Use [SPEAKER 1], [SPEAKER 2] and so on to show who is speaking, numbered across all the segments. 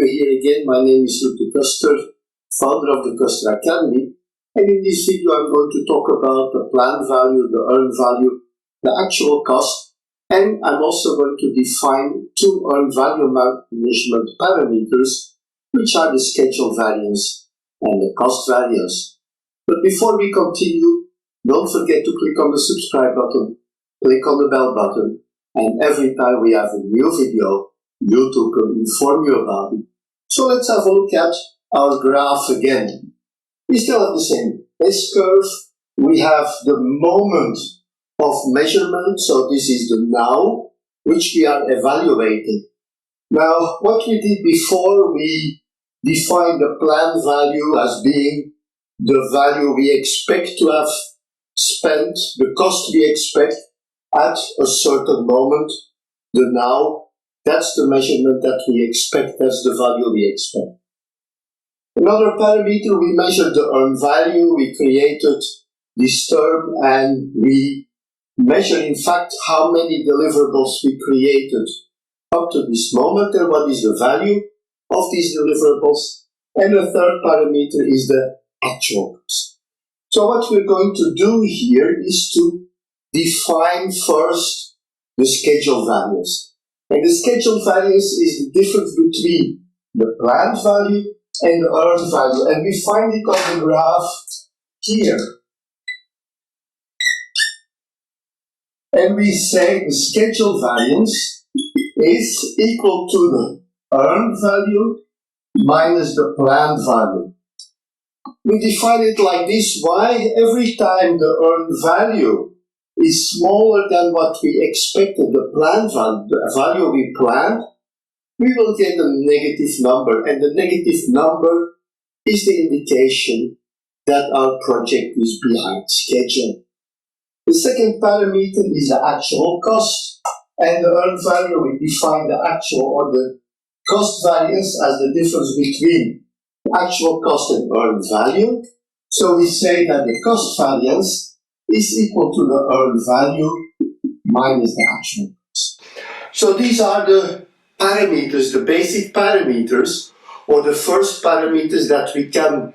[SPEAKER 1] you here again. My name is Ludwig Koester, founder of the Koester Academy. And in this video, I'm going to talk about the planned value, the earned value, the actual cost, and I'm also going to define two earned value measurement parameters, which are the schedule variance and the cost variance. But before we continue, don't forget to click on the subscribe button, click on the bell button, and every time we have a new video, YouTube will inform you about it. So let's have a look at our graph again. We still have the same S-curve. We have the moment of measurement, so this is the now, which we are evaluating. Now, what we did before, we defined the planned value as being the value we expect to have spent, the cost we expect at a certain moment, the now. That's the measurement that we expect, that's the value we expect. Another parameter, we measured the earned value, we created this term, and we measured in fact how many deliverables we created up to this moment and what is the value of these deliverables. And the third parameter is the actual cost. So what we're going to do here is to define first the schedule values. And the schedule values is the difference between the planned value and the earned value. And we find it on the graph here. And we say the schedule variance is equal to the earned value minus the planned value. We define it like this. Why? Every time the earned value is smaller than what we expected, the planned value, the value we planned, we will get a negative number. And the negative number is the indication that our project is behind schedule. The second parameter is the actual cost. And the earned value, we define the actual or the cost variance as the difference between the actual cost and earned value. So we say that the cost variance is equal to the earned value minus the actual cost. So these are the parameters, the basic parameters, or the first parameters that we can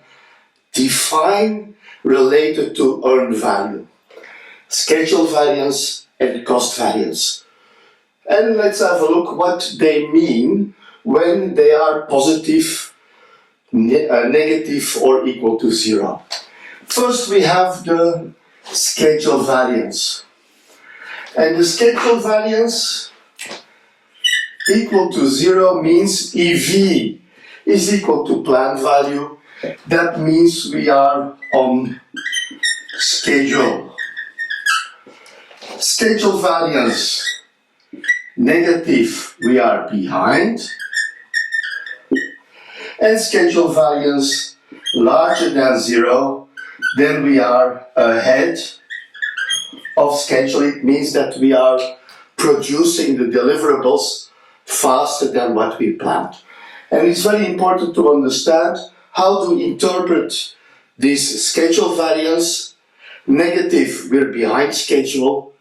[SPEAKER 1] define related to earned value. Schedule variance and cost variance. And let's have a look what they mean when they are positive, negative, or equal to zero. First we have the schedule variance. And the schedule variance equal to zero means EV is equal to planned value. That means we are on schedule. Schedule variance negative, we are behind. And schedule variance larger than zero, then we are ahead of schedule. It means that we are producing the deliverables faster than what we planned. And it's very important to understand how to interpret this schedule variance. Negative, we're behind schedule,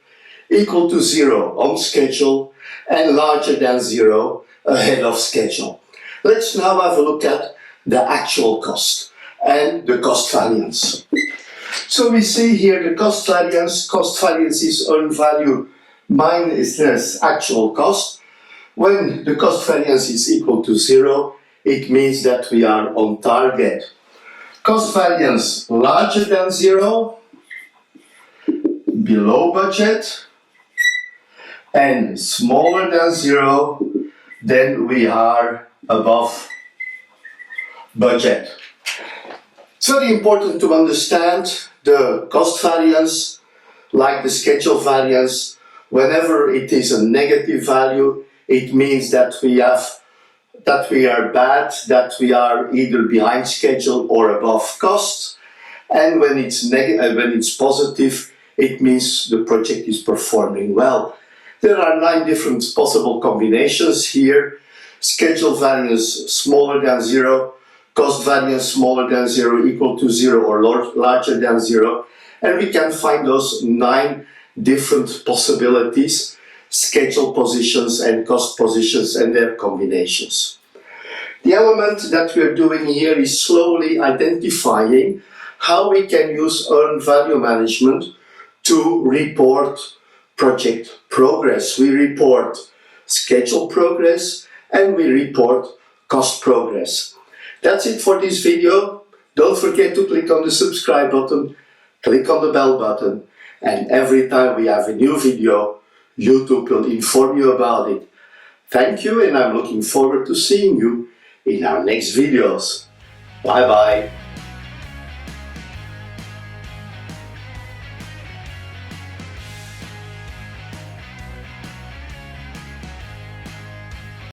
[SPEAKER 1] equal to zero, on schedule, and larger than zero, ahead of schedule. Let's now have a look at the actual cost and the cost variance. So we see here the cost variance is earned value minus actual cost. When the cost variance is equal to zero, it means that we are on target. Cost variance larger than zero, below budget, and smaller than zero, then we are above budget. It's very important to understand the cost variance, like the schedule variance. Whenever it is a negative value, it means that we are bad, that we are either behind schedule or above cost. And when it's positive, it means the project is performing well. There are 9 different possible combinations here. Schedule variance smaller than zero, cost variance smaller than zero, equal to zero, or larger than zero. And we can find those 9 different possibilities, schedule positions and cost positions and their combinations. The element that we're doing here is slowly identifying how we can use earned value management to report project progress. We report schedule progress and we report cost progress. That's it for this video. Don't forget to click on the subscribe button, click on the bell button, and every time we have a new video, YouTube will inform you about it. Thank you, and I'm looking forward to seeing you in our next videos. Bye bye.